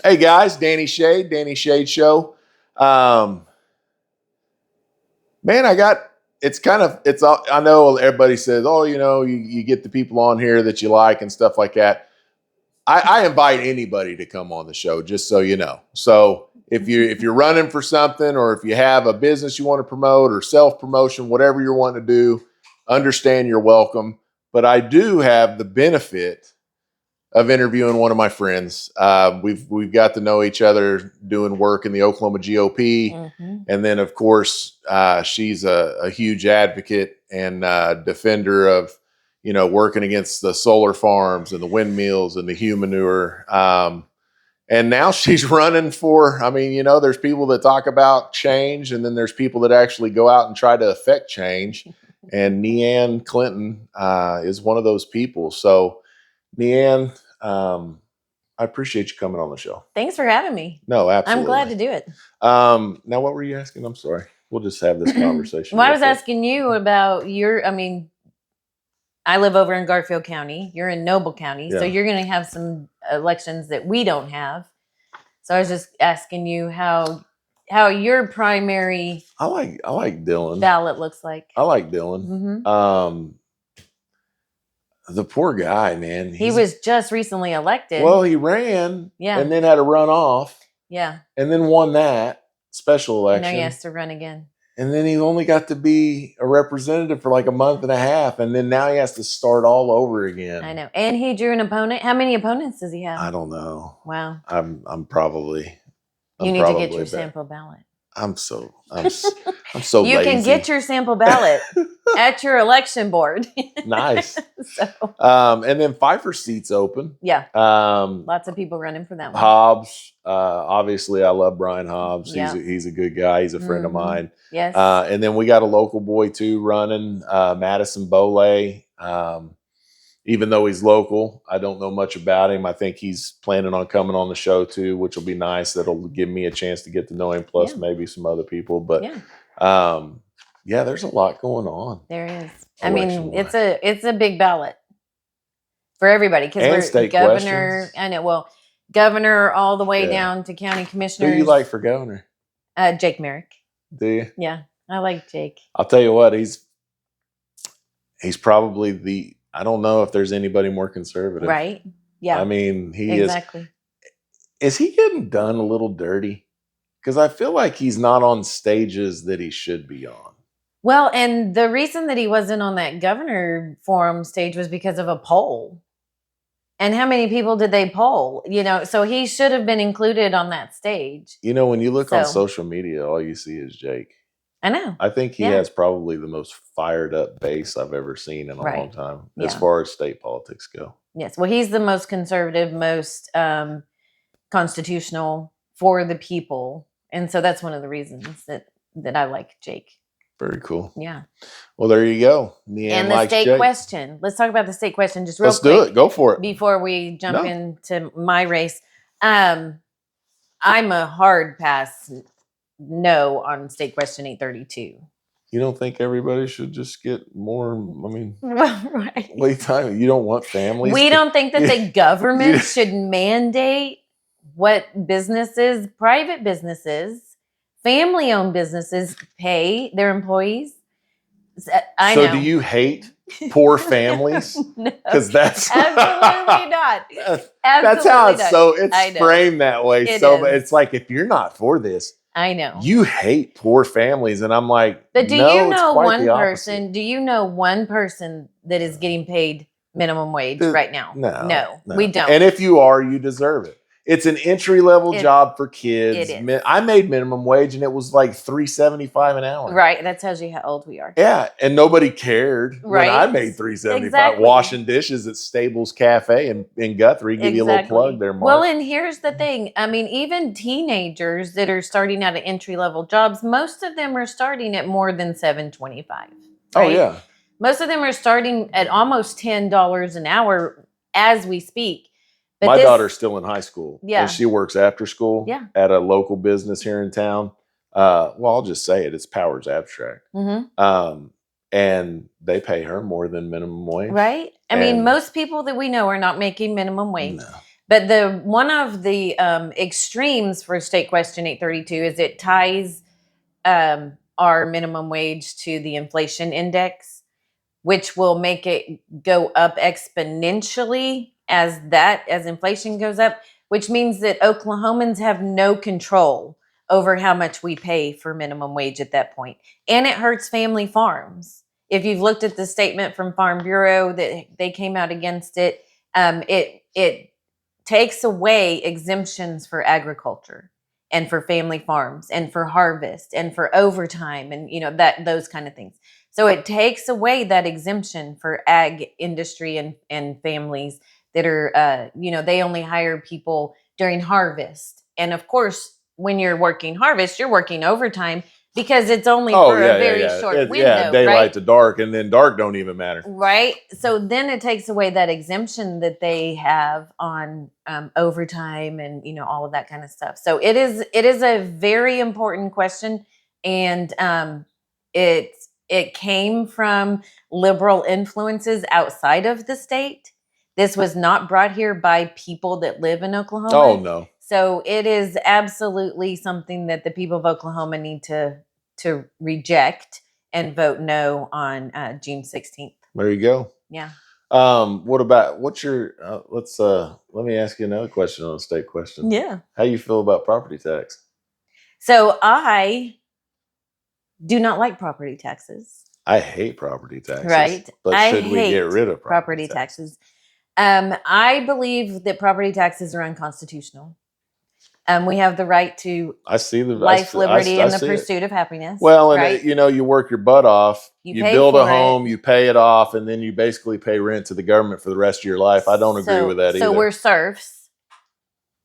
Hey guys, Danny Shade Show. Um, man, I know everybody says, oh, you get the people on here that you like and stuff like that. I invite anybody to come on the show, just so you know. So if you're running for something, or if you have a business you want to promote, or self-promotion, whatever you're wanting to do, understand you're welcome. But I do have the benefit of interviewing one of my friends. We've got to know each other doing work in the Oklahoma GOP, and then of course she's a huge advocate and defender of working against the solar farms and the windmills and the humanure. And now she's running for. I mean, there's people that talk about change, and then there's people that actually go out and try to affect change. And NeAnne Clinton is one of those people. So, NeAnne, I appreciate you coming on the show. Thanks for having me. No, absolutely. I'm glad to do it. Now, what were you asking? I'm sorry. We'll just have this conversation. Well, I was asking you about I live over in Garfield County. You're in Noble County. So you're going to have some elections that we don't have. So I was just asking you how your primary I like Dylan ballot looks like. I like Dylan. Mm-hmm. The poor guy, man. He was just recently elected. Well, he ran, and then had a runoff, and then won that special election. And now he has to run again. And then he only got to be a representative for like a month and a half, and then now he has to start all over again. I know. And he drew an opponent. How many opponents does he have? I don't know. Wow. I'm probably. You need to get your sample ballot. I'm so you lazy. Can get your sample ballot at your election board. Nice. And then Pfeiffer seat's open. Yeah. Lots of people running for that one. Hobbs. Obviously, I love Brian Hobbs. He's a good guy. He's a friend of mine. Yes. And then we got a local boy too running, Madison Boley. Even though he's local, I don't know much about him. I think he's planning on coming on the show too, which will be nice. That'll give me a chance to get to know him, plus maybe some other people. But there's a lot going on. There is. I mean, it's a big ballot for everybody, because we're governor. Questions. I know. Well, governor all the way down to county commissioners. Who do you like for governor? Jake Merrick. Do you? Yeah, I like Jake. I'll tell you what, he's probably I don't know if there's anybody more conservative. Right. Yeah. I mean, he is. Is he getting done a little dirty? Because I feel like he's not on stages that he should be on. Well, and the reason that he wasn't on that governor forum stage was because of a poll. And how many people did they poll? So he should have been included on that stage. When you look on social media, all you see is Jake. I know. I think he has probably the most fired up base I've ever seen in a long time, as far as state politics go. Yes. Well, he's the most conservative, most constitutional, for the people. And so that's one of the reasons that I like Jake. Very cool. Yeah. Well, there you go. And the state question. Let's talk about the state question just real quick. Let's do it. Go for it. Before we jump into my race. I'm a hard pass no on state question 832. You don't think everybody should just get more? I mean, right. Wait time. You don't want families. We don't think that the government should mandate what businesses, private businesses, family-owned businesses pay their employees. I know. So do you hate poor families? No, because that's absolutely not. That's how it's framed that way. It's like, if you're not for this, I know you hate poor families, and I'm like, but do you know one person? Do you know one person that is getting paid minimum wage right now? No, we don't. And if you are, you deserve it. It's an entry-level job for kids. It is. I made minimum wage, and it was like $3.75 an hour. Right. That tells you how old we are. Yeah, and nobody cared when I made $3.75. Exactly. Washing dishes at Stables Cafe in Guthrie. Give you a little plug there, Mark. Well, and here's the thing. I mean, even teenagers that are starting out at entry-level jobs, most of them are starting at more than $7.25. Right? Oh, yeah. Most of them are starting at almost $10 an hour as we speak. But my daughter's still in high school. Yeah. And she works after school at a local business here in town. Well, I'll just say it. It's Powers Abstract. Mm-hmm. And they pay her more than minimum wage. Right. I mean, most people that we know are not making minimum wage. No. But the one of the extremes for State Question 832 is it ties our minimum wage to the inflation index, which will make it go up exponentially as inflation goes up, which means that Oklahomans have no control over how much we pay for minimum wage at that point. And it hurts family farms. If you've looked at the statement from Farm Bureau that they came out against it, it takes away exemptions for agriculture and for family farms and for harvest and for overtime and those kind of things. So it takes away that exemption for ag industry and families that are they only hire people during harvest. And of course, when you're working harvest, you're working overtime because it's only for a very short window. Daylight right? to dark, and then dark don't even matter. Right. So then it takes away that exemption that they have on overtime and all of that kind of stuff. So it is a very important question, and it came from liberal influences outside of the state. This was not brought here by people that live in Oklahoma. Oh no. So it is absolutely something that the people of Oklahoma need to reject and vote no on June 16th. There you go. Yeah. What's your let me ask you another question on a state question. Yeah. How you feel about property tax? So I do not like property taxes. I hate property taxes. Right. But should we get rid of property taxes? I believe that property taxes are unconstitutional. We have the right to life, liberty, and the pursuit of happiness. Well, and right? You work your butt off. You build a home, you pay it off, and then you basically pay rent to the government for the rest of your life. I don't agree with that either. So we're serfs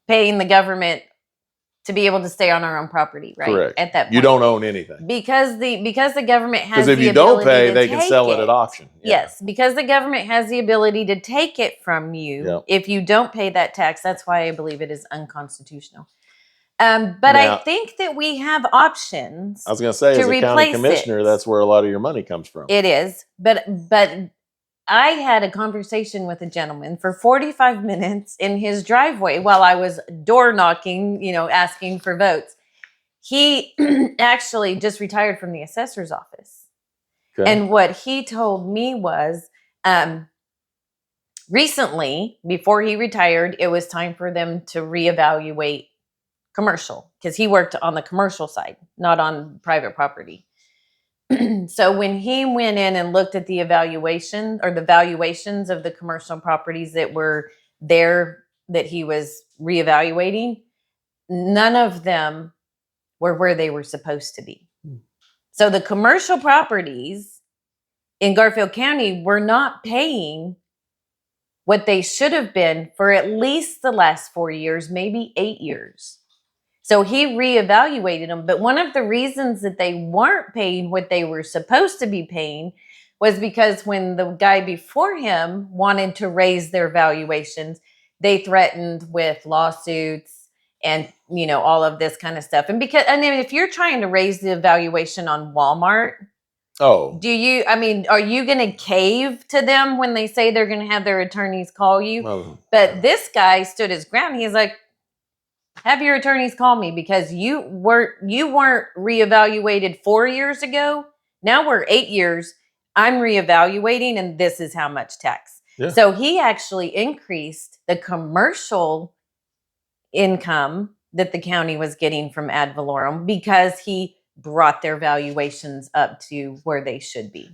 paying the government to be able to stay on our own property, right? Correct. At that point. You don't own anything. Because the government has the ability if you don't pay, they can sell it at auction. Yeah. Yes, because the government has the ability to take it from you if you don't pay that tax. That's why I believe it is unconstitutional. But now, I think that we have options. I was going to say, as a county commissioner, that's where a lot of your money comes from. It is. But I had a conversation with a gentleman for 45 minutes in his driveway while I was door knocking, asking for votes. He actually just retired from the assessor's office. Okay. And what he told me was recently, before he retired, it was time for them to reevaluate commercial, because he worked on the commercial side, not on private property. So when he went in and looked at the evaluation or the valuations of the commercial properties that were there that he was reevaluating, none of them were where they were supposed to be. So the commercial properties in Garfield County were not paying what they should have been for at least the last 4 years, maybe 8 years. So he reevaluated them. But one of the reasons that they weren't paying what they were supposed to be paying was because when the guy before him wanted to raise their valuations, they threatened with lawsuits and, all of this kind of stuff. And if you're trying to raise the valuation on Walmart, are you going to cave to them when they say they're going to have their attorneys call you? But this guy stood his ground. He's like, have your attorneys call me, because you weren't reevaluated 4 years ago. Now we're 8 years. I'm reevaluating, and this is how much tax. Yeah. So he actually increased the commercial income that the county was getting from ad valorem because he brought their valuations up to where they should be.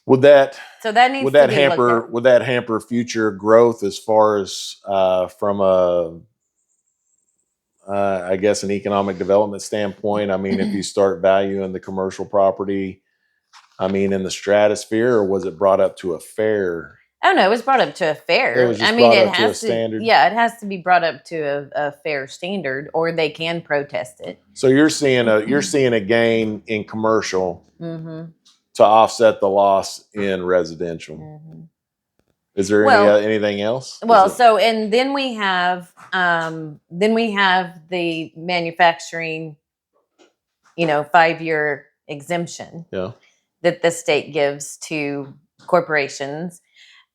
Would that hamper would that hamper future growth as far as from a I guess an economic development standpoint? I mean, if you start valuing the commercial property, in the stratosphere, or was it brought up to a fair? Oh no, it was brought up to a fair. It was just brought up to a standard. Yeah, it has to be brought up to a fair standard, or they can protest it. So you're seeing a gain in commercial to offset the loss in residential. Mm-hmm. Is there anything else? Well, and then we have the manufacturing, 5-year exemption that the state gives to corporations.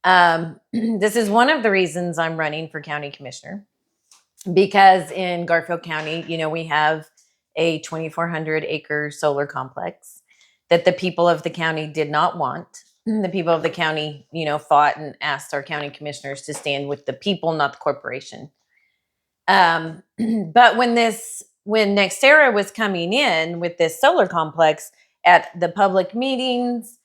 This is one of the reasons I'm running for county commissioner, because in Garfield County, we have a 2,400 acre solar complex that the people of the county did not want. The people of the county, fought and asked our county commissioners to stand with the people, not the corporation. But when NextEra was coming in with this solar complex, at the public meetings,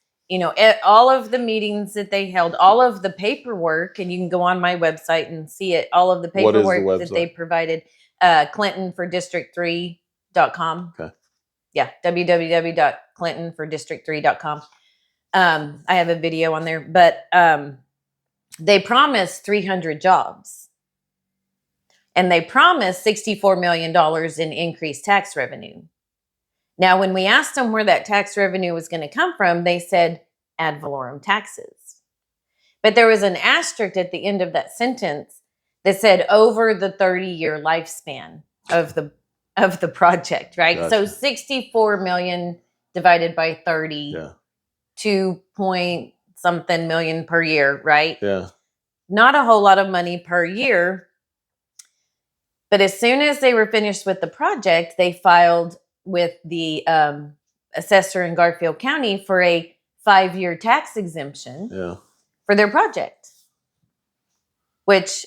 at all of the meetings that they held, all of the paperwork, and you can go on my website and see it, all of the What is the paperwork that they website? provided, clintonfordistrict3.com. Okay. Yeah, www.clintonfordistrict3.com. I have a video on there, but they promised 300 jobs. And they promised $64 million in increased tax revenue. Now, when we asked them where that tax revenue was going to come from, they said ad valorem taxes. But there was an asterisk at the end of that sentence that said over the 30-year lifespan of the project, right? Gotcha. So 64 million divided by 30, Yeah. 2 point something million per year, right? Yeah. Not a whole lot of money per year. But as soon as they were finished with the project, they filed with the assessor in Garfield County for a 5-year tax exemption for their project, which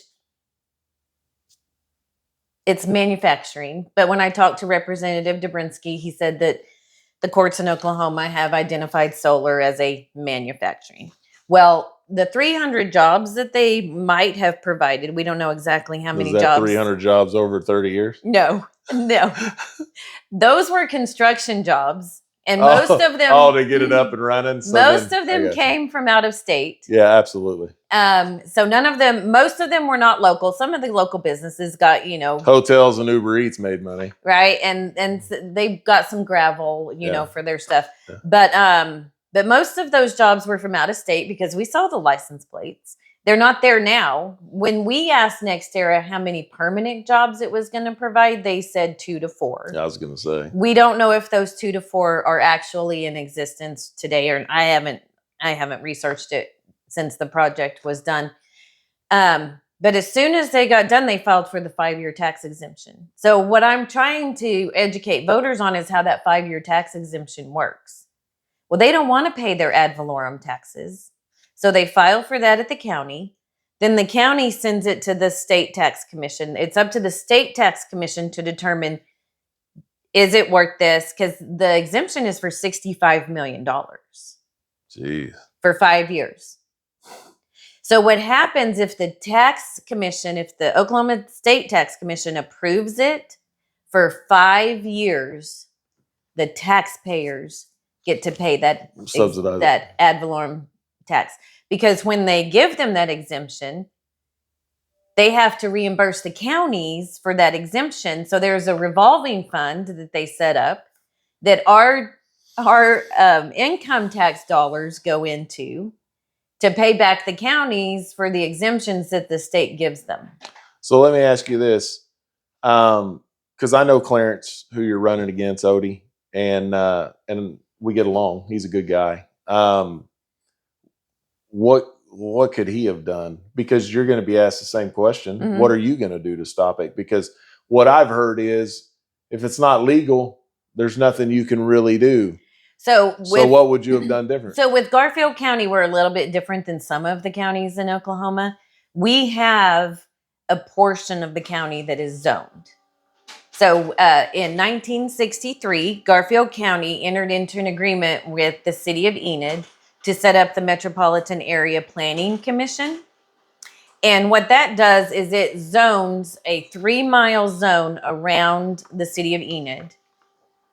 it's manufacturing. But when I talked to Representative Dobrinsky, he said that the courts in Oklahoma have identified solar as a manufacturing. Well, the 300 jobs that they might have provided, we don't know exactly how many jobs. 300 jobs over 30 years? No. Those were construction jobs. And most of them. Oh, to get it up and running. So most of them came from out of state. Yeah, absolutely. So most of them were not local. Some of the local businesses got, hotels and Uber Eats made money. Right. And they got some gravel, for their stuff. Yeah. But most of those jobs were from out of state because we saw the license plates. They're not there now. When we asked NextEra how many permanent jobs it was going to provide, they said 2 to 4. I was going to say. We don't know if those 2 to 4 are actually in existence today, or I haven't researched it since the project was done. But as soon as they got done, they filed for the 5-year tax exemption. So what I'm trying to educate voters on is how that 5-year tax exemption works. Well, they don't want to pay their ad valorem taxes. So they file for that at the county. Then the county sends it to the state tax commission. It's up to the state tax commission to determine, is it worth this? Because the exemption is for $65 million. Jeez. For 5 years. So what happens if the Oklahoma State Tax Commission approves it for 5 years, the taxpayers get to pay that ad valorem tax. Because when they give them that exemption, they have to reimburse the counties for that exemption. So there's a revolving fund that they set up that our income tax dollars go into to pay back the counties for the exemptions that the state gives them. So let me ask you this, because I know Clarence, who you're running against, Odie, and we get along. He's a good guy. What could he have done? Because you're going to be asked the same question. Mm-hmm. What are you going to do to stop it? Because what I've heard is if it's not legal, there's nothing you can really do. So what would you have done different? So with Garfield County, we're a little bit different than some of the counties in Oklahoma. We have a portion of the county that is zoned. So in 1963, Garfield County entered into an agreement with the city of Enid to set up the Metropolitan Area Planning Commission. And what that does is it zones a 3-mile zone around the city of Enid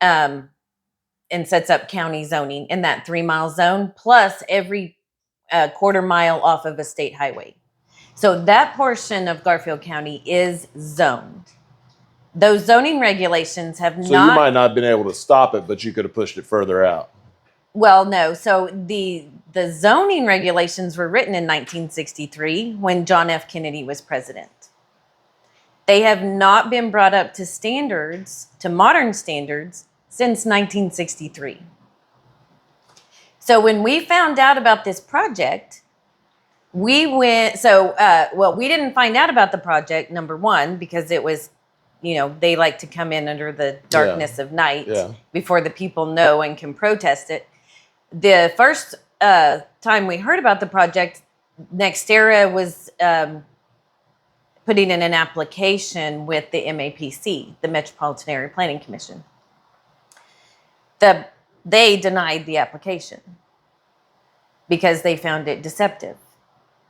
and sets up county zoning in that 3-mile zone, plus every quarter mile off of a state highway. So that portion of Garfield County is zoned. Those zoning regulations have not... So you might not have been able to stop it, but you could have pushed it further out. Well, no. So the zoning regulations were written in 1963 when John F. Kennedy was president. They have not been brought up to standards, to modern standards, since 1963. So when we found out about this project, we went, well, we didn't find out about the project, number one, because it was, they like to come in under the darkness of night before the people know and can protest it. The first time we heard about the project, NextEra was putting in an application with the MAPC, the Metropolitan Area Planning Commission. They denied the application because they found it deceptive.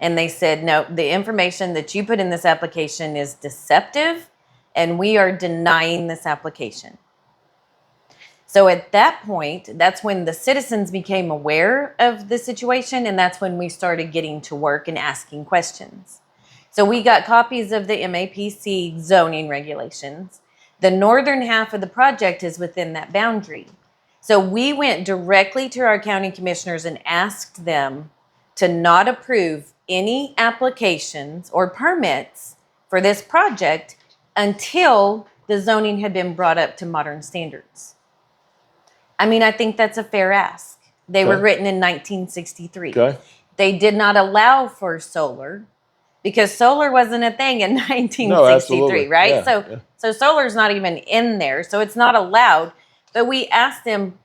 And they said, no, the information that you put in this application is deceptive, and we are denying this application. So at that point, that's when the citizens became aware of the situation, and that's when we started getting to work and asking questions. So we got copies of the MAPC zoning regulations. The northern half of the project is within that boundary. So we went directly to our county commissioners and asked them to not approve any applications or permits for this project until the zoning had been brought up to modern standards. I mean, I think that's a fair ask. They were written in 1963. Okay. They did not allow for solar because solar wasn't a thing in 1963, right? Yeah, so solar's not even in there, so it's not allowed. But we asked them,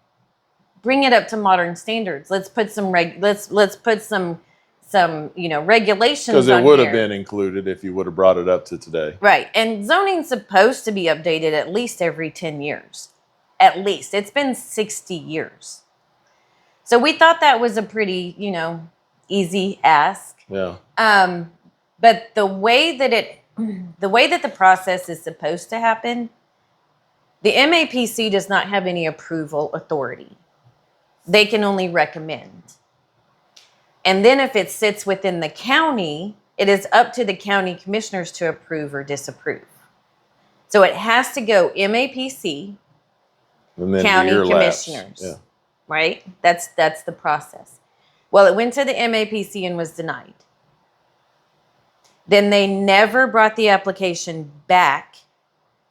bring it up to modern standards. Let's put some let's put some regulations. Because it would have been included if you would have brought it up to today. Right. And zoning's supposed to be updated at least every 10 years. At least. It's been 60 years. So we thought that was a pretty, easy ask. Yeah. But the way that the process is supposed to happen, the MAPC does not have any approval authority. They can only recommend. And then if it sits within the county, it is up to the county commissioners to approve or disapprove. So it has to go MAPC, and then county commissioners, right? That's the process. Well, it went to the MAPC and was denied. Then they never brought the application back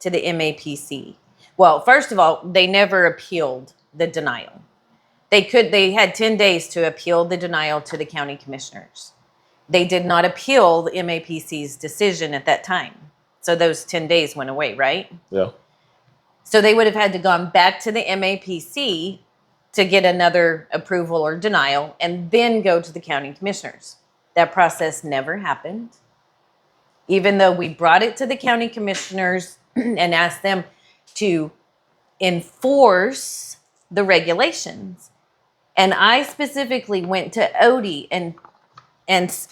to the MAPC. Well, first of all, they never appealed the denial. They had 10 days to appeal the denial to the county commissioners. They did not appeal the MAPC's decision at that time. So those 10 days went away, right? Yeah. So they would have had to gone back to the MAPC to get another approval or denial and then go to the county commissioners. That process never happened. Even though we brought it to the county commissioners and asked them to enforce the regulations. And I specifically went to Odie and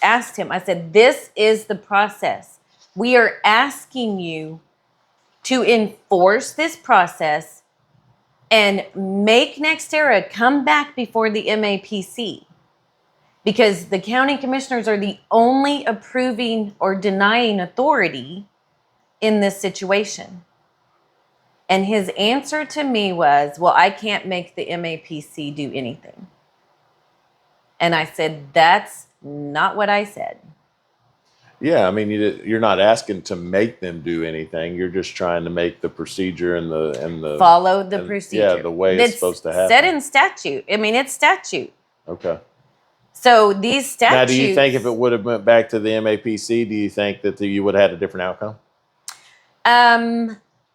asked him, I said, this is the process. We are asking you to enforce this process and make NextEra come back before the MAPC. Because the county commissioners are the only approving or denying authority in this situation. And his answer to me was, well, I can't make the MAPC do anything. And I said, that's not what I said. Yeah, I mean, you're not asking to make them do anything. You're just trying to make the procedure and the follow the procedure. Yeah, the way it's supposed to happen. Set in statute. I mean, it's statute. Okay. So these statutes. Now, do you think if it would have went back to the MAPC, do you think that you would have had a different outcome?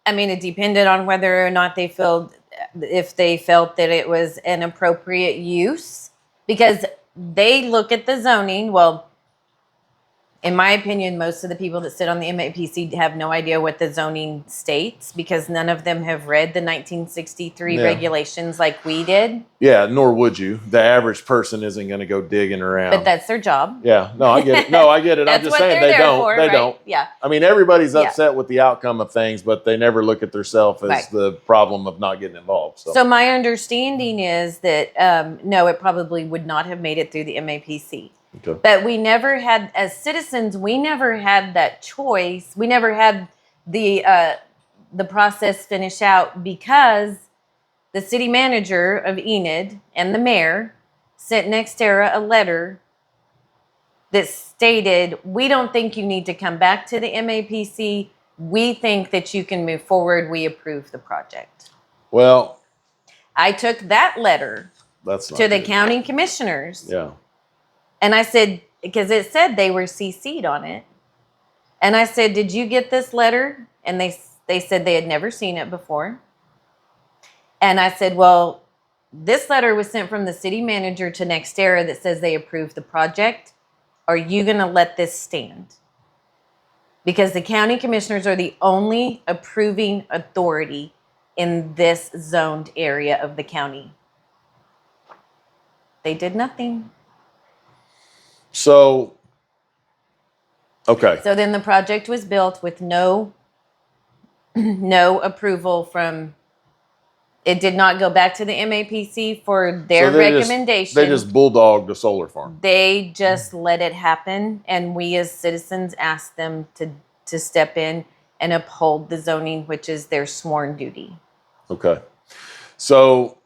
I mean, it depended on whether or not if they felt that it was an appropriate use, because they look at the zoning. Well, in my opinion, most of the people that sit on the MAPC have no idea what the zoning states because none of them have read the 1963 regulations like we did. Yeah, nor would you. The average person isn't going to go digging around. But that's their job. Yeah, no, I get it. No, I get it. I'm just saying they don't. They don't. Yeah. I mean, everybody's upset with the outcome of things, but they never look at themselves as the problem of not getting involved. So my understanding is that, no, it probably would not have made it through the MAPC. Okay. But we never had, as citizens, we never had that choice. We never had the process finish out because the city manager of Enid and the mayor sent NextEra a letter that stated, we don't think you need to come back to the MAPC. We think that you can move forward. We approve the project. Well, I took that letter to the county commissioners. Yeah. And I said, because it said they were CC'd on it. And I said, did you get this letter? And they said they had never seen it before. And I said, well, this letter was sent from the city manager to NextEra that says they approved the project. Are you going to let this stand? Because the county commissioners are the only approving authority in this zoned area of the county. They did nothing. So, okay. So then the project was built with no approval from. It did not go back to the MAPC for their recommendation. They just bulldogged a solar farm. They just let it happen, and we as citizens asked them to step in and uphold the zoning, which is their sworn duty. Okay. So,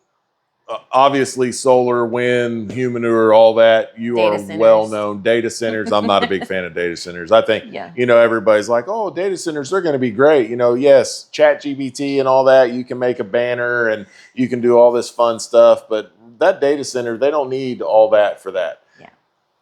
obviously, solar, wind, humanure, all that, you Data are centers. well-known. Data centers, I'm not a big fan of data centers. I think, everybody's like, oh, data centers, they're going to be great. Yes, ChatGPT and all that, you can make a banner and you can do all this fun stuff, but that data center, they don't need all that for that. Yeah.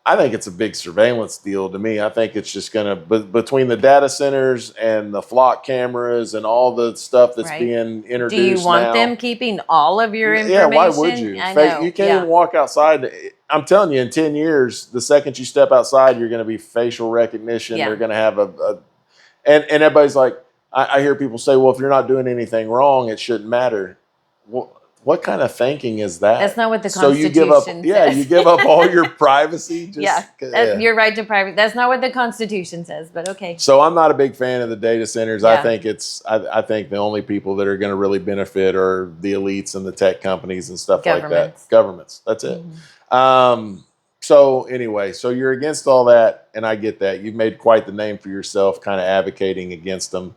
I think it's a big surveillance deal to me. I think it's just going to, between the data centers and the flock cameras and all the stuff that's being introduced now. Do you want now, them keeping all of your information? Yeah, why would you? I know. You can't even walk outside. I'm telling you, in 10 years, the second you step outside, you're going to be facial recognition. Yeah. They're going to have and everybody's like, I hear people say, well, if you're not doing anything wrong, it shouldn't matter. Well, what kind of thinking is that? That's not what the So Constitution you give up, says. you give up all your privacy. Your right to privacy. That's not what the Constitution says, but okay. So I'm not a big fan of the data centers. Yeah. I think I think the only people that are going to really benefit are the elites and the tech companies and stuff like that. Governments. That's it. Mm-hmm. So anyway, so you're against all that, and I get that. You've made quite the name for yourself, kind of advocating against them.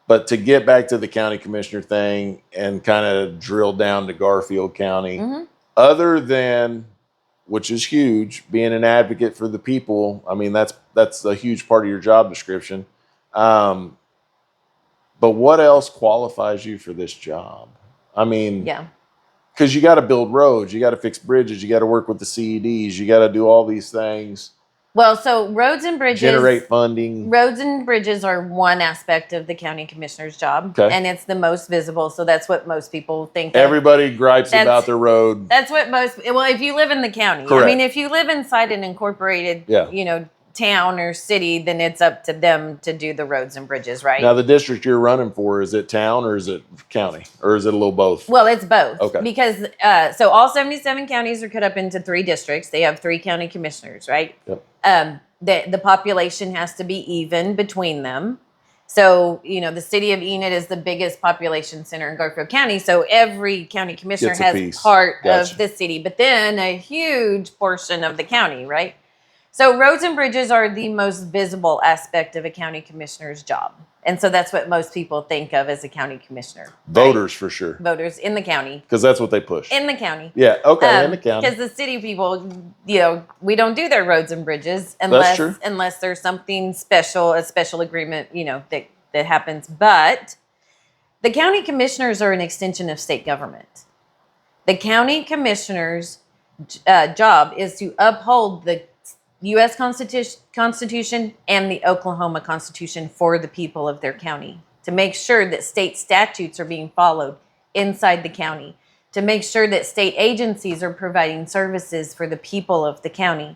But to get back to the county commissioner thing and kind of drill down to Garfield County, other than, which is huge, being an advocate for the people, I mean, that's a huge part of your job description. But what else qualifies you for this job? I mean, because you got to build roads, you got to fix bridges, you got to work with the CEDs, you got to do all these things. Well, so roads and bridges. Generate funding. Roads and bridges are one aspect of the county commissioner's job. Okay. And it's the most visible. So that's what most people think of. Everybody gripes about their road. That's what if you live in the county. Correct. I mean, if you live inside an incorporated, town or city, then it's up to them to do the roads and bridges, right? Now, the district you're running for, is it town or is it county? Or is it a little both? Well, it's both. Okay. Because, so all 77 counties are cut up into 3 districts. They have 3 county commissioners, right? Yep. The population has to be even between them. So, the city of Enid is the biggest population center in Garfield County. So every county commissioner has part of the city, but then a huge portion of the county, right? So roads and bridges are the most visible aspect of a county commissioner's job. And so that's what most people think of as a county commissioner. Voters, for sure. Voters in the county. Because that's what they push. In the county. Yeah, okay, in the county. Because the city people, we don't do their roads and bridges unless there's something special, a special agreement, that happens. But the county commissioners are an extension of state government. The county commissioner's job is to uphold the U.S. Constitution and the Oklahoma Constitution for the people of their county, to make sure that state statutes are being followed inside the county, to make sure that state agencies are providing services for the people of the county,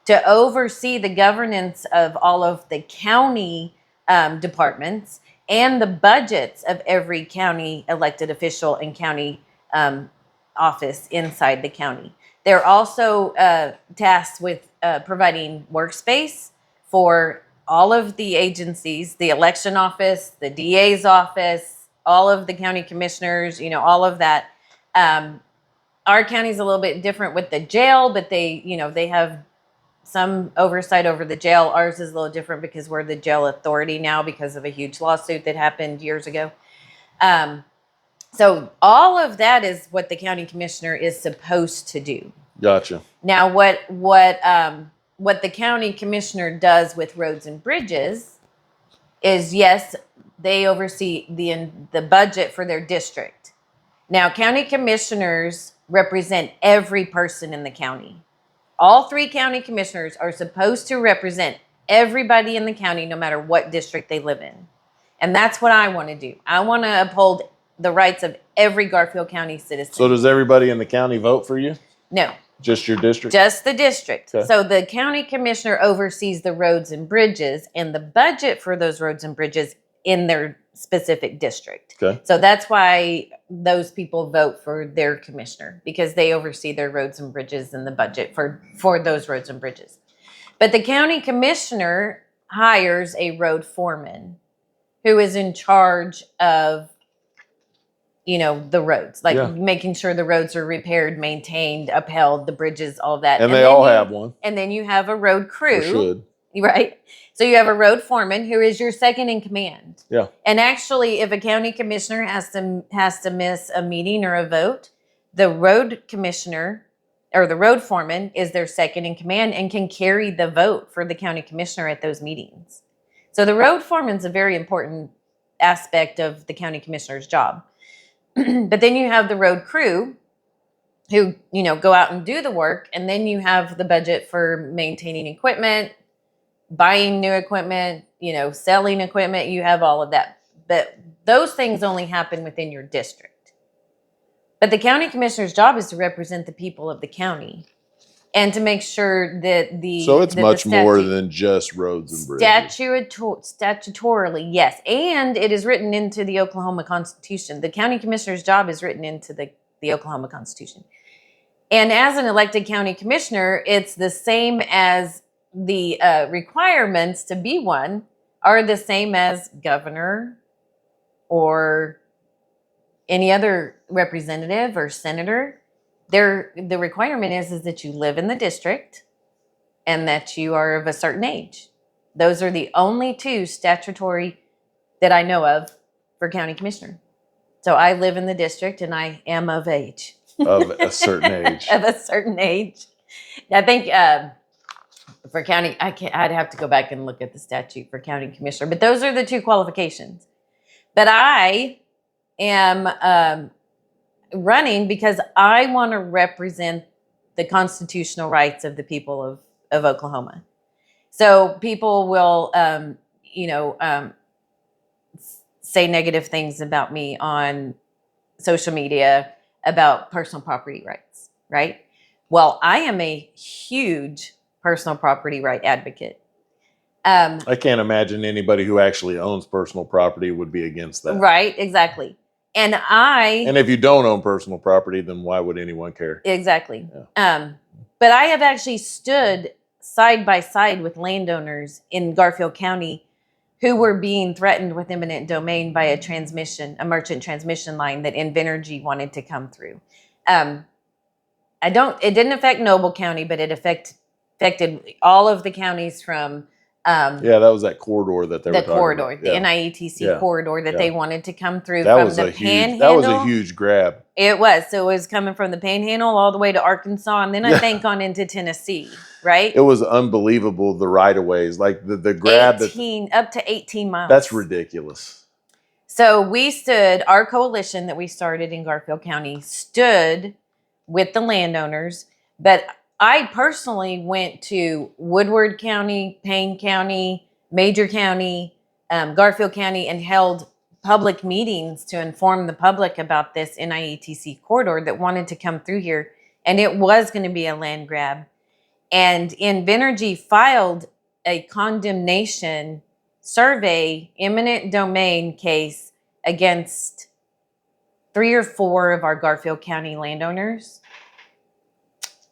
to oversee the governance of all of the county departments and the budgets of every county elected official and county office inside the county. They're also tasked with providing workspace for all of the agencies, the election office, the DA's office, all of the county commissioners, all of that. Our county's a little bit different with the jail, but they have some oversight over the jail. Ours is a little different because we're the jail authority now because of a huge lawsuit that happened years ago. So all of that is what the county commissioner is supposed to do. Gotcha. Now, what the county commissioner does with roads and bridges is, yes, they oversee the budget for their district. Now, county commissioners represent every person in the county. all 3 county commissioners are supposed to represent everybody in the county, no matter what district they live in. And that's what I want to do. I want to uphold the rights of every Garfield County citizen. So does everybody in the county vote for you? No. Just your district? Just the district. Okay. So the county commissioner oversees the roads and bridges and the budget for those roads and bridges in their specific district. Okay. So that's why those people vote for their commissioner, because they oversee their roads and bridges and the budget for those roads and bridges. But the county commissioner hires a road foreman who is in charge of, the roads, like making sure the roads are repaired, maintained, upheld, the bridges, all that. And they all have one. And then you have a road crew. Or should. Right? So you have a road foreman who is your second in command. Yeah. And actually, if a county commissioner has to miss a meeting or a vote, the road commissioner or the road foreman is their second in command and can carry the vote for the county commissioner at those meetings. So the road foreman is a very important aspect of the county commissioner's job. But then you have the road crew who, go out and do the work. And then you have the budget for maintaining equipment, buying new equipment, selling equipment. You have all of that. But those things only happen within your district. But the county commissioner's job is to represent the people of the county and to make sure that So it's much more than just roads and bridges. Statutorily, yes. And it is written into the Oklahoma Constitution. The county commissioner's job is written into the Oklahoma Constitution. And as an elected county commissioner, it's the same as the requirements to be one are the same as governor or any other representative or senator. The requirement is that you live in the district and that you are of a certain age. Those are the only 2 statutory that I know of for county commissioner. So I live in the district and I am of age. Of a certain age. Of a certain age. I think for county, I'd have to go back and look at the statute for county commissioner. But those are the 2 qualifications. But I am running because I want to represent the constitutional rights of the people of Oklahoma. So people will, say negative things about me on social media about personal property rights, right? Well, I am a huge personal property right advocate. I can't imagine anybody who actually owns personal property would be against that. Right, exactly. And if you don't own personal property, then why would anyone care? Exactly. Yeah. But I have actually stood side by side with landowners in Garfield County who were being threatened with eminent domain by a merchant transmission line that Invenergy wanted to come through. It didn't affect Noble County, but it affected all of the counties from that was that corridor that they were talking about. The NIETC corridor that they wanted to come through that from was the a Panhandle. That was a huge grab. It was. So it was coming from the Panhandle all the way to Arkansas, and then I think on into Tennessee, right? It was unbelievable, the right-of-ways. Like the grab. Up to 18 miles. That's ridiculous. So our coalition that we started in Garfield County stood with the landowners, but I personally went to Woodward County, Payne County, Major County, Garfield County, and held public meetings to inform the public about this NIETC corridor that wanted to come through here. And it was going to be a land grab. And Invenergy filed a condemnation survey, eminent domain case against 3 or 4 of our Garfield County landowners.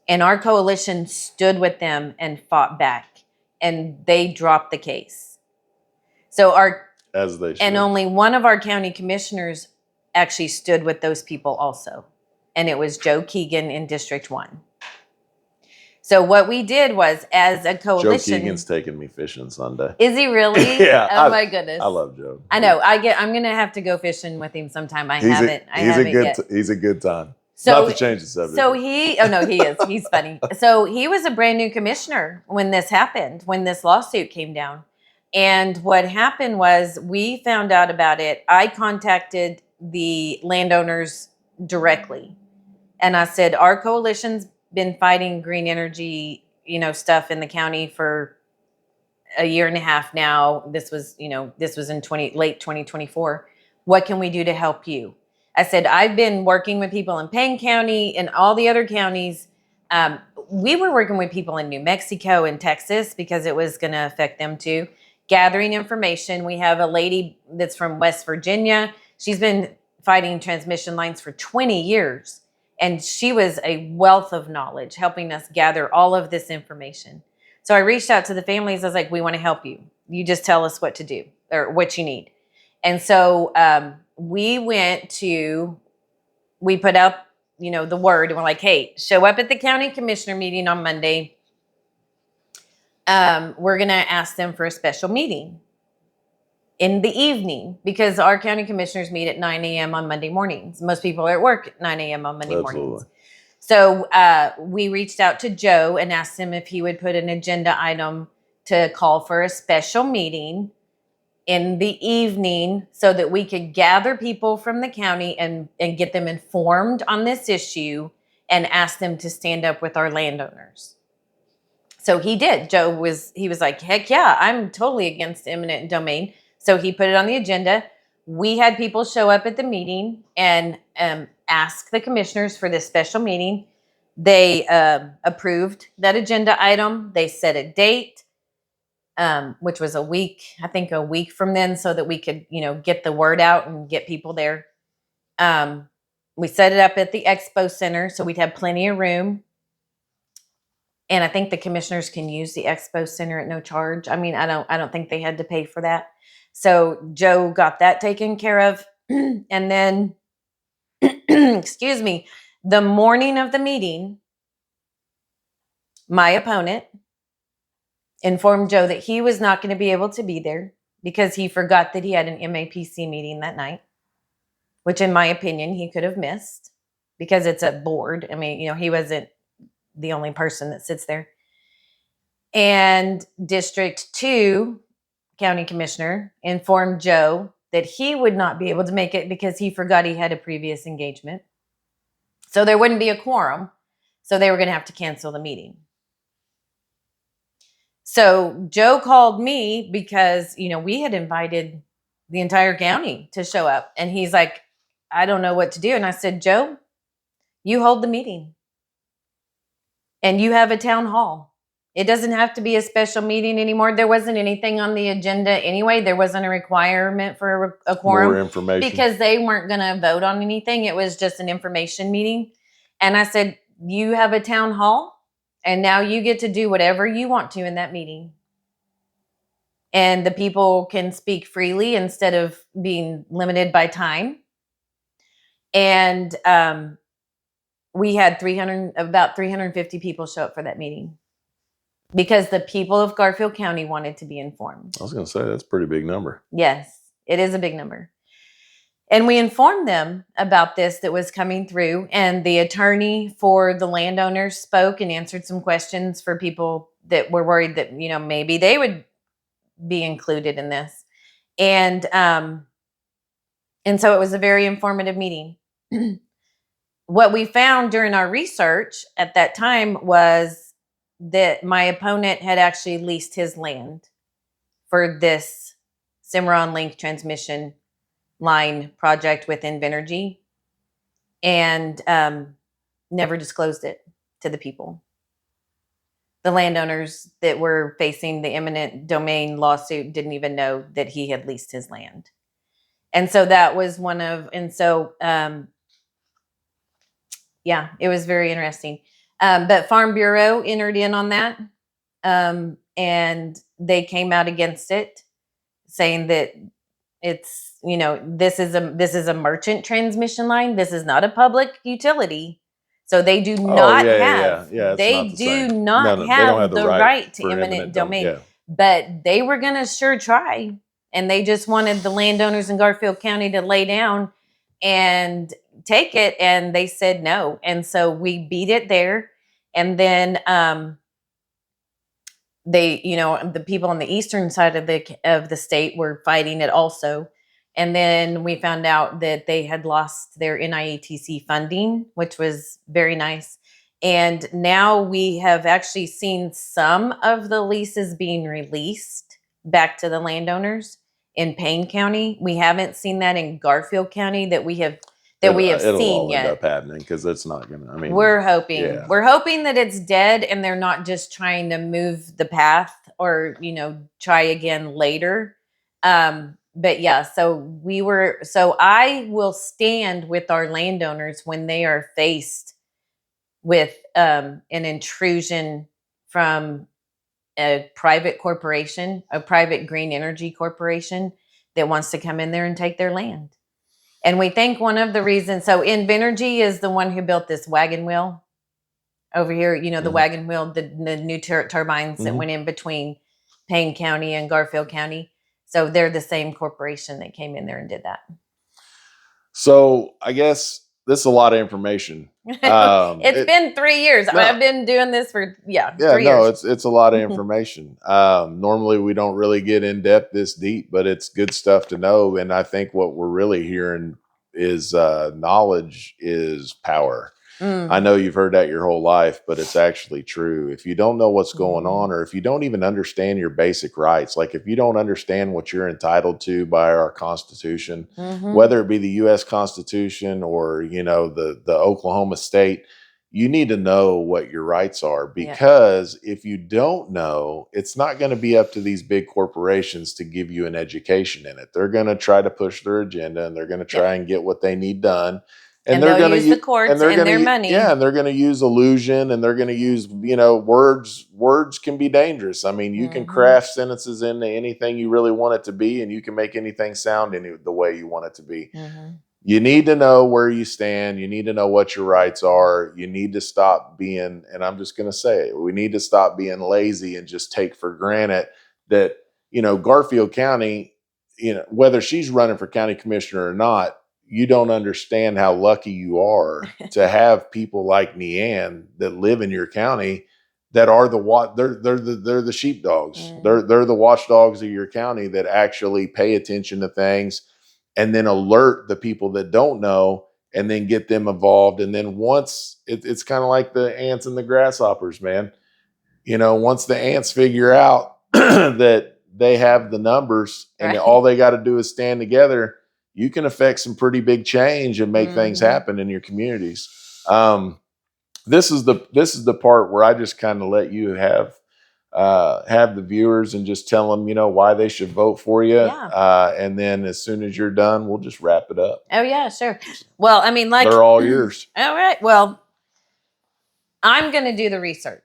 And our coalition stood with them and fought back, and they dropped the case. So as they should. And only one of our county commissioners actually stood with those people also, and it was Joe Keegan in District 1. So what we did was, as a coalition, Joe Keegan's taking me fishing Sunday. Is he really? Yeah. Oh my goodness. I love Joe. I know. I'm gonna have to go fishing with him sometime. He's a good time. Not to change the subject. So he is. He's funny. So he was a brand new commissioner when this happened, when this lawsuit came down. And what happened was we found out about it. I contacted the landowners directly. And I said, our coalition's been fighting green energy, stuff in the county for a year and a half now. This was in late 2024. What can we do to help you? I said, I've been working with people in Payne County and all the other counties. We were working with people in New Mexico and Texas because it was going to affect them too. Gathering information. We have a lady that's from West Virginia. She's been fighting transmission lines for 20 years. And she was a wealth of knowledge, helping us gather all of this information. So I reached out to the families. I was like, we want to help you. You just tell us what to do or what you need. And so we put out, the word, and we're like, hey, show up at the county commissioner meeting on Monday. We're going to ask them for a special meeting in the evening because our county commissioners meet at 9 a.m. on Monday mornings. Most people are at work at 9 a.m. on Monday mornings. So we reached out to Joe and asked him if he would put an agenda item to call for a special meeting in the evening so that we could gather people from the county and get them informed on this issue and ask them to stand up with our landowners. So he did. He was like, heck yeah, I'm totally against eminent domain. So he put it on the agenda. We had people show up at the meeting and ask the commissioners for this special meeting. They approved that agenda item. They set a date, which was a week from then, so that we could, get the word out and get people there. We set it up at the expo center, so we'd have plenty of room. And I think the commissioners can use the expo center at no charge. I mean, I don't think they had to pay for that. So Joe got that taken care of. And then, excuse me, the morning of the meeting, my opponent informed Joe that he was not going to be able to be there because he forgot that he had an MAPC meeting that night, which in my opinion, he could have missed because it's a board. I mean, he wasn't the only person that sits there. And District 2 County Commissioner informed Joe that he would not be able to make it because he forgot he had a previous engagement. So there wouldn't be a quorum. So they were going to have to cancel the meeting. So Joe called me because, we had invited the entire county to show up. And he's like, I don't know what to do. And I said, Joe, you hold the meeting. And you have a town hall. It doesn't have to be a special meeting anymore. There wasn't anything on the agenda anyway. There wasn't a requirement for a quorum. More information. Because they weren't going to vote on anything. It was just an information meeting. And I said, you have a town hall, and now you get to do whatever you want to in that meeting. And the people can speak freely instead of being limited by time. And we had about 350 people show up for that meeting because the people of Garfield County wanted to be informed. I was going to say, that's a pretty big number. Yes, it is a big number. And we informed them about this that was coming through, and the attorney for the landowners spoke and answered some questions for people that were worried that, maybe they would be included in this. And so it was a very informative meeting. What we found during our research at that time was that my opponent had actually leased his land for this Cimarron Link transmission line project with Invenergy and never disclosed it to the people. The landowners that were facing the eminent domain lawsuit didn't even know that he had leased his land. And so that was yeah, it was very interesting. But Farm Bureau entered in on that. And they came out against it, saying that it's, this is a merchant transmission line. This is not a public utility. So they do not have the right to eminent domain. Yeah. But they were going to sure try. And they just wanted the landowners in Garfield County to lay down and take it. And they said no. And so we beat it there. And then the people on the eastern side of the state were fighting it also. And then we found out that they had lost their NIETC funding, which was very nice. And now we have actually seen some of the leases being released back to the landowners in Payne County. We haven't seen that in Garfield County that we have It'll seen all end yet. up happening because it's not gonna. I mean, We're hoping. yeah. We're hoping that it's dead and they're not just trying to move the path or, try again later. But yeah, so I will stand with our landowners when they are faced with an intrusion from a private corporation, a private green energy corporation that wants to come in there and take their land. And we think one of the reasons, so Invenergy is the one who built this wagon wheel over here, the wagon wheel, the new turbines that went in between Payne County and Garfield County. So they're the same corporation that came in there and did that. So I guess this is a lot of information. It's been 3 years. No. I've been doing this for 3 no, years. it's a lot of information. Normally we don't really get in depth this deep, but it's good stuff to know. And I think what we're really hearing is knowledge is power. I know you've heard that your whole life, but it's actually true. If you don't know what's going on, or if you don't even understand your basic rights, like if you don't understand what you're entitled to by our Constitution, whether it be the U.S. Constitution or, the Oklahoma state, you need to know what your rights are, because if you don't know, it's not going to be up to these big corporations to give you an education in it. They're going to try to push their agenda and they're going to try and get what they need done. And they're going to use the courts and their money. Yeah, and they're going to use illusion and they're going to use, words. Words can be dangerous. I mean, you can craft sentences into anything you really want it to be, and you can make anything sound the way you want it to be. You need to know where you stand. You need to know what your rights are. You need to stop being, and I'm just going to say it, we need to stop being lazy and just take for granted that, Garfield County, whether she's running for county commissioner or not, you don't understand how lucky you are to have people like NeAnne that live in your county that are they're the sheepdogs. They're the watchdogs of your county that actually pay attention to things and then alert the people that don't know and then get them involved. And then once it's kind of like the ants and the grasshoppers, man. Once the ants figure out that they have the numbers and all they got to do is stand together, you can affect some pretty big change and make things happen in your communities. This is the part where I just kind of let you have the viewers and just tell them, why they should vote for you. And then as soon as you're done, we'll just wrap it up. Oh yeah, sure. Well, I mean, they're all yours. All right. Well, I'm going to do the research.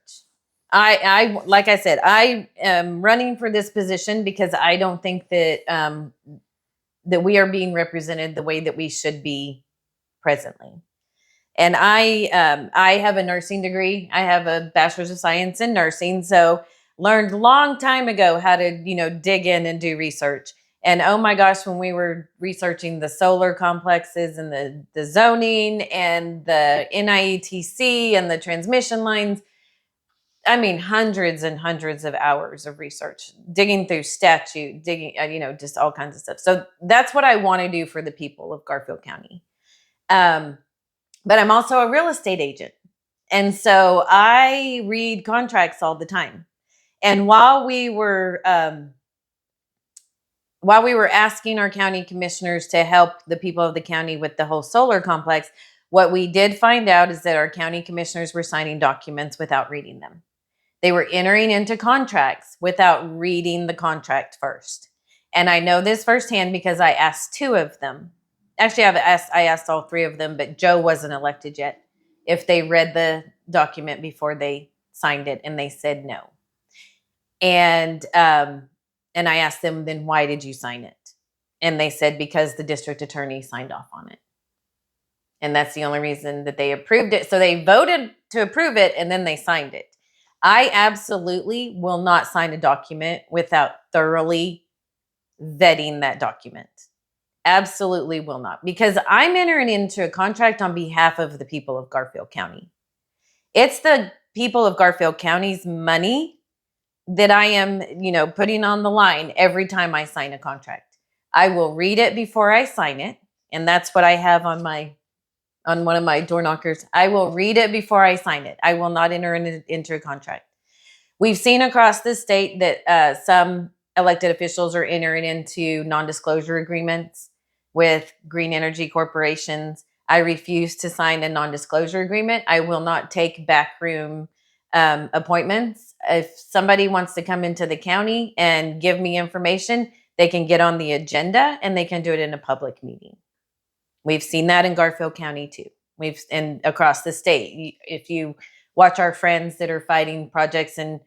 I like I said, I am running for this position because I don't think that that we are being represented the way that we should be presently. And I have a nursing degree. I have a bachelor's of science in nursing. So learned a long time ago how to, dig in and do research. And oh my gosh, when we were researching the solar complexes and the zoning and the NIETC and the transmission lines, I mean, hundreds and hundreds of hours of research, digging through statute, just all kinds of stuff. So that's what I want to do for the people of Garfield County. But I'm also a real estate agent. And so I read contracts all the time. And while we were asking our county commissioners to help the people of the county with the whole solar complex, what we did find out is that our county commissioners were signing documents without reading them. They were entering into contracts without reading the contract first. And I know this firsthand because I asked two of them. Actually, I asked all three of them, but Joe wasn't elected yet, if they read the document before they signed it, and they said no. And I asked them, then why did you sign it? And they said, because the district attorney signed off on it. And that's the only reason that they approved it. So they voted to approve it, and then they signed it. I absolutely will not sign a document without thoroughly vetting that document. Absolutely will not, because I'm entering into a contract on behalf of the people of Garfield County. It's the people of Garfield County's money that I am, putting on the line every time I sign a contract. I will read it before I sign it, and that's what I have on my on one of my door knockers. I will read it before I sign it. I will not enter into a contract. We've seen across the state that some elected officials are entering into non-disclosure agreements with green energy corporations. I refuse to sign a non-disclosure agreement. I will not take backroom appointments. If somebody wants to come into the county and give me information, they can get on the agenda and they can do it in a public meeting. We've seen that in Garfield County too. And across the state. If you watch our friends that are fighting projects in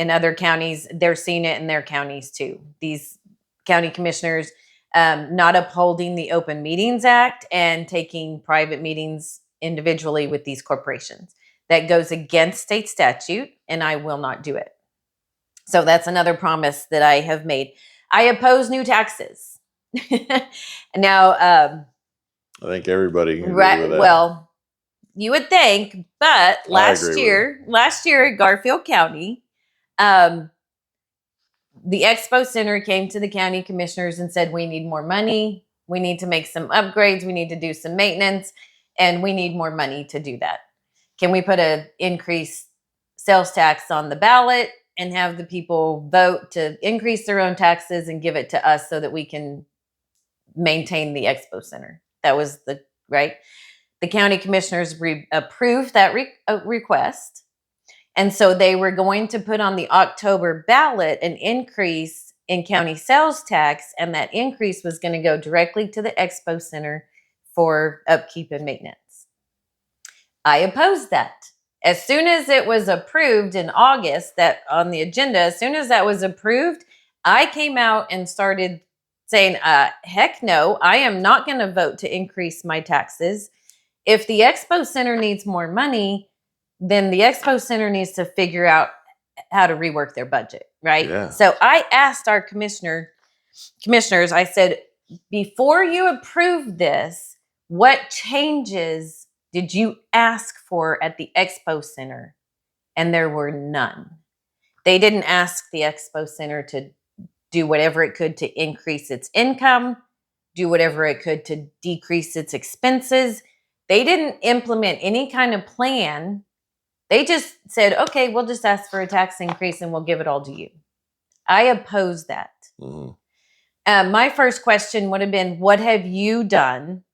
other counties, they're seeing it in their counties too. These county commissioners not upholding the Open Meetings Act and taking private meetings individually with these corporations. That goes against state statute, and I will not do it. So that's another promise that I have made. I oppose new taxes. Now, I think everybody can agree with that. well, you would think, but last year at Garfield County, the Expo Center came to the county commissioners and said, we need more money. We need to make some upgrades. We need to do some maintenance, and we need more money to do that. Can we put an increased sales tax on the ballot and have the people vote to increase their own taxes and give it to us so that we can maintain the Expo Center? That was right. The county commissioners approved that request. And so they were going to put on the October ballot an increase in county sales tax, and that increase was going to go directly to the Expo Center for upkeep and maintenance. I opposed that. As soon as it was approved in August, that on the agenda, as soon as that was approved, I came out and started saying, heck no, I am not going to vote to increase my taxes. If the Expo Center needs more money, then the Expo Center needs to figure out how to rework their budget, right? Yeah. So I asked our commissioners, I said, before you approve this, what changes did you ask for at the Expo Center? And there were none. They didn't ask the Expo Center to do whatever it could to increase its income, do whatever it could to decrease its expenses. They didn't implement any kind of plan. They just said, okay, we'll just ask for a tax increase and we'll give it all to you. I oppose that. Mm-hmm. My first question would have been, what have you done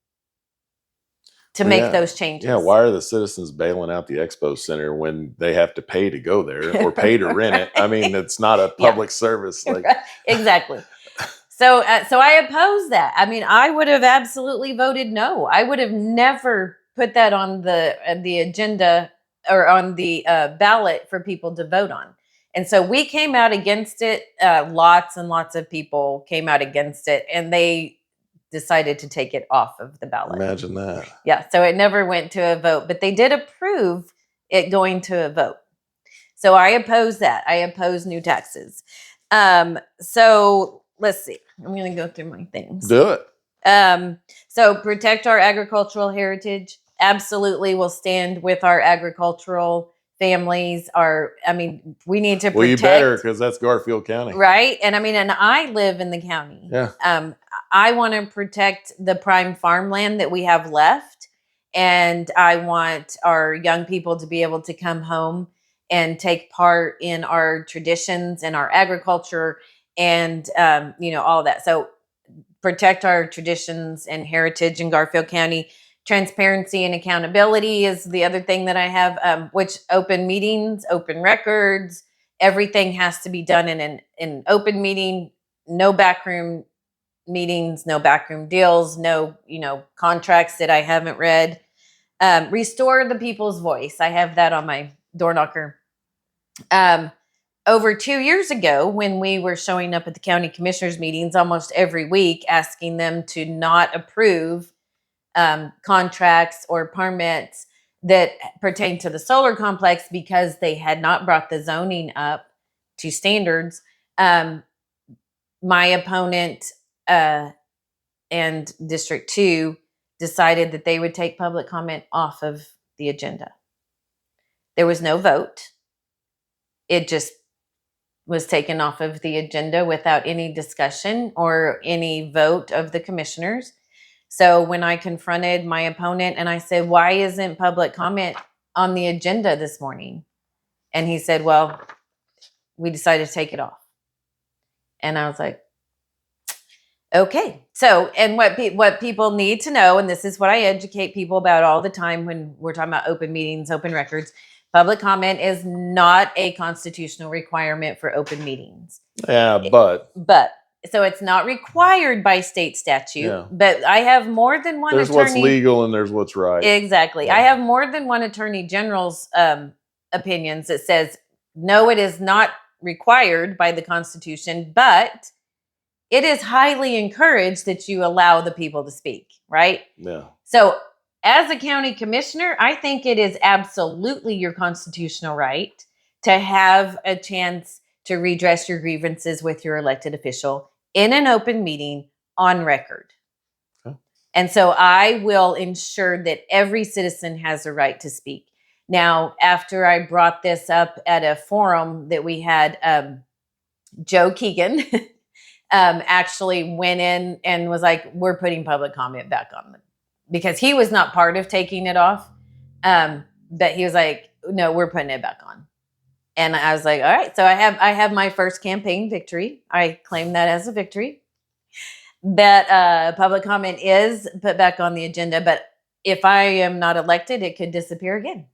to make those changes? Yeah, why are the citizens bailing out the Expo Center when they have to pay to go there or pay to rent it? I mean, it's not a public service. Like Exactly. So I oppose that. I mean, I would have absolutely voted no. I would have never put that on the agenda or on the ballot for people to vote on. And so we came out against it. Lots and lots of people came out against it, and they decided to take it off of the ballot. Imagine that. Yeah, so it never went to a vote, but they did approve it going to a vote. So I oppose that. I oppose new taxes. So let's see. I'm going to go through my things. Do it. So protect our agricultural heritage. Absolutely, will stand with our agricultural families. We need to protect. Well, you better, because that's Garfield County. Right? And I live in the county. Yeah. I want to protect the prime farmland that we have left. And I want our young people to be able to come home and take part in our traditions and our agriculture and, all of that. So protect our traditions and heritage in Garfield County. Transparency and accountability is the other thing that I have, which open meetings, open records, everything has to be done in an open meeting, no backroom meetings, no backroom deals, no, contracts that I haven't read. Restore the people's voice. I have that on my door knocker. Over 2 years ago, when we were showing up at the county commissioners meetings almost every week, asking them to not approve contracts or permits that pertain to the solar complex because they had not brought the zoning up to standards. My opponent and District 2 decided that they would take public comment off of the agenda. There was no vote. It just was taken off of the agenda without any discussion or any vote of the commissioners. So when I confronted my opponent and I said, why isn't public comment on the agenda this morning? And he said, well, we decided to take it off. And I was like, okay. So, and what people need to know, and this is what I educate people about all the time when we're talking about open meetings, open records, public comment is not a constitutional requirement for open meetings. Yeah, but so it's not required by state statute. Yeah. But I have more than one there's attorney. what's legal and there's what's right. Exactly. Yeah. I have more than one attorney general's opinions that says, no, it is not required by the Constitution, but it is highly encouraged that you allow the people to speak, right? Yeah. So as a county commissioner, I think it is absolutely your constitutional right to have a chance to redress your grievances with your elected official in an open meeting on record. Okay. And so I will ensure that every citizen has a right to speak. Now, after I brought this up at a forum that we had, Joe Keegan actually went in and was like, we're putting public comment back on, because he was not part of taking it off. But he was like, no, we're putting it back on. And I was like, all right. So I have my first campaign victory. I claim that as a victory. That public comment is put back on the agenda. But if I am not elected, it could disappear again.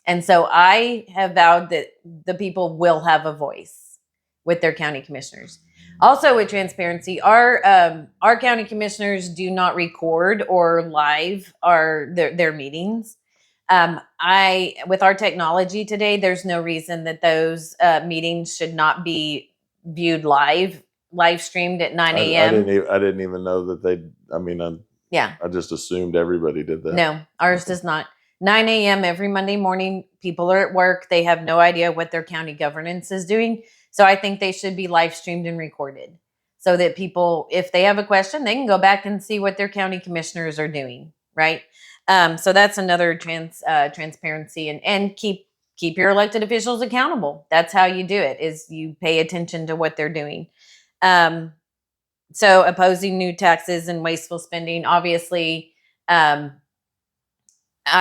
And so I have vowed that the people will have a voice with their county commissioners. Also, with transparency, our county commissioners do not record or live their meetings. With our technology today, there's no reason that those meetings should not be viewed live streamed at 9 a.m. I didn't even know that they. I mean, I just assumed everybody did that. No, ours does not. 9 a.m. every Monday morning. People are at work. They have no idea what their county governance is doing. So I think they should be live streamed and recorded so that people, if they have a question, they can go back and see what their county commissioners are doing, right? So that's another transparency, and keep your elected officials accountable. That's how you do it, is you pay attention to what they're doing. So opposing new taxes and wasteful spending, obviously, I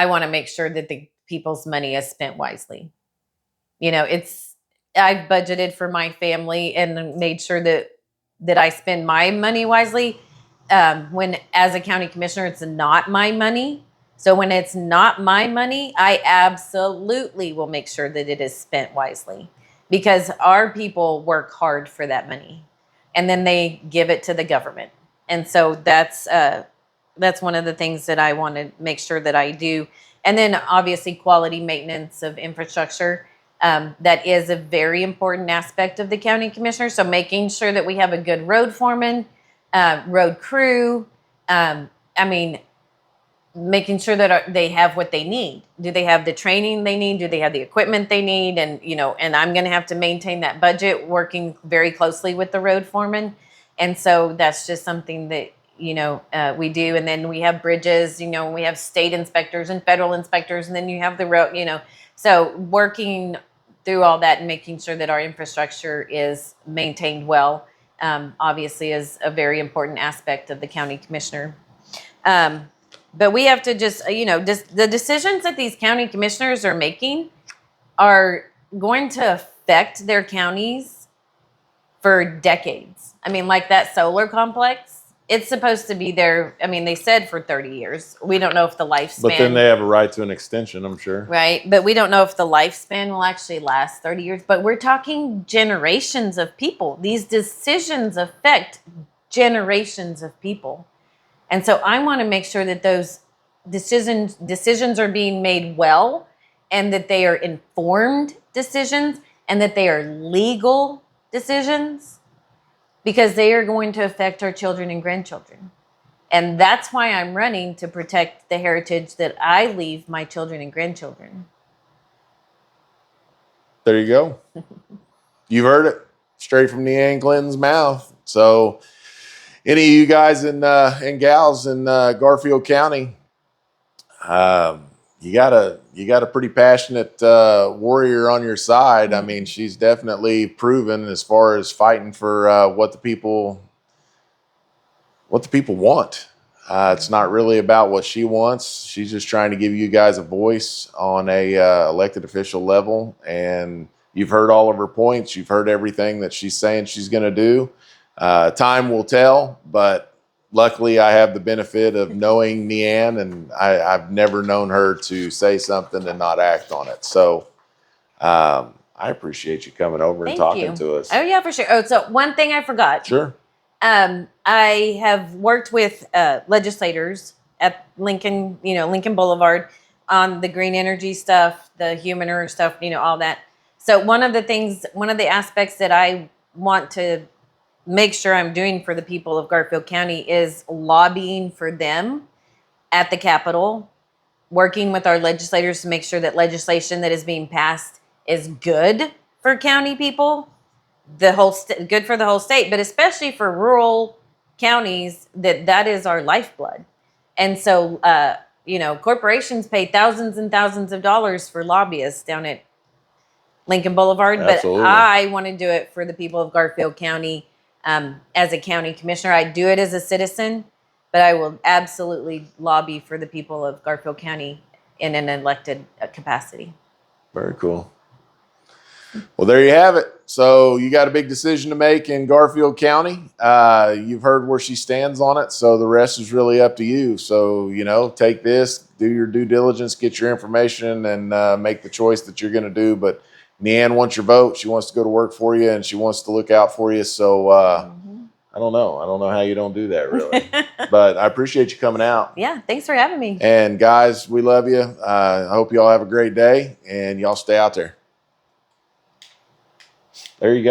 want to make sure that the people's money is spent wisely. You know, I've budgeted for my family and made sure that I spend my money wisely. When, as a county commissioner, it's not my money. So when it's not my money, I absolutely will make sure that it is spent wisely, because our people work hard for that money and then they give it to the government. And so that's one of the things that I want to make sure that I do. And then obviously quality maintenance of infrastructure. That is a very important aspect of the county commissioner. So making sure that we have a good road foreman, road crew. Making sure that they have what they need. Do they have the training they need? Do they have the equipment they need? And, and I'm going to have to maintain that budget, working very closely with the road foreman. And so that's just something that, we do. And then we have bridges, we have state inspectors and federal inspectors, and then you have the road, so working through all that and making sure that our infrastructure is maintained well, obviously is a very important aspect of the county commissioner. But we have to just, the decisions that these county commissioners are making are going to affect their counties for decades. I mean, like that solar complex, it's supposed to be there. I mean, they said for 30 years. We don't know if the lifespan. But then they have a right to an extension, I'm sure. Right. But we don't know if the lifespan will actually last 30 years. But we're talking generations of people. These decisions affect generations of people. And so I want to make sure that those decisions are being made well, and that they are informed decisions, and that they are legal decisions, because they are going to affect our children and grandchildren. And that's why I'm running, to protect the heritage that I leave my children and grandchildren. There you go. You've heard it straight from NeAnne Clinton's mouth. So any of you guys and gals in Garfield County, you got a pretty passionate warrior on your side. I mean, she's definitely proven as far as fighting for what the people want. It's not really about what she wants. She's just trying to give you guys a voice on a elected official level. And you've heard all of her points. You've heard everything that she's saying she's going to do. Time will tell, but luckily I have the benefit of knowing NeAnne, and I've never known her to say something and not act on it. So I appreciate you coming over and talking to us. Oh yeah, for sure. Oh, so one thing I forgot. Sure. I have worked with legislators at Lincoln, Lincoln Boulevard on the green energy stuff, the human error stuff, all that. So one of the aspects that I want to make sure I'm doing for the people of Garfield County is lobbying for them at the Capitol, working with our legislators to make sure that legislation that is being passed is good for county people, good for the whole state, but especially for rural counties, that is our lifeblood. And so, corporations pay thousands and thousands of dollars for lobbyists down at Lincoln Boulevard. Absolutely. But I want to do it for the people of Garfield County. As a county commissioner, I do it as a citizen, but I will absolutely lobby for the people of Garfield County in an elected capacity. Very cool. Well, there you have it. So you got a big decision to make in Garfield County. You've heard where she stands on it, so the rest is really up to you. So, take this, do your due diligence, get your information, and make the choice that you're going to do. But NeAnne wants your vote. She wants to go to work for you, and she wants to look out for you. So I don't know. I don't know how you don't do that, really. But I appreciate you coming out. Yeah, thanks for having me. And guys, we love you. I hope you all have a great day, and y'all stay out there. There you go.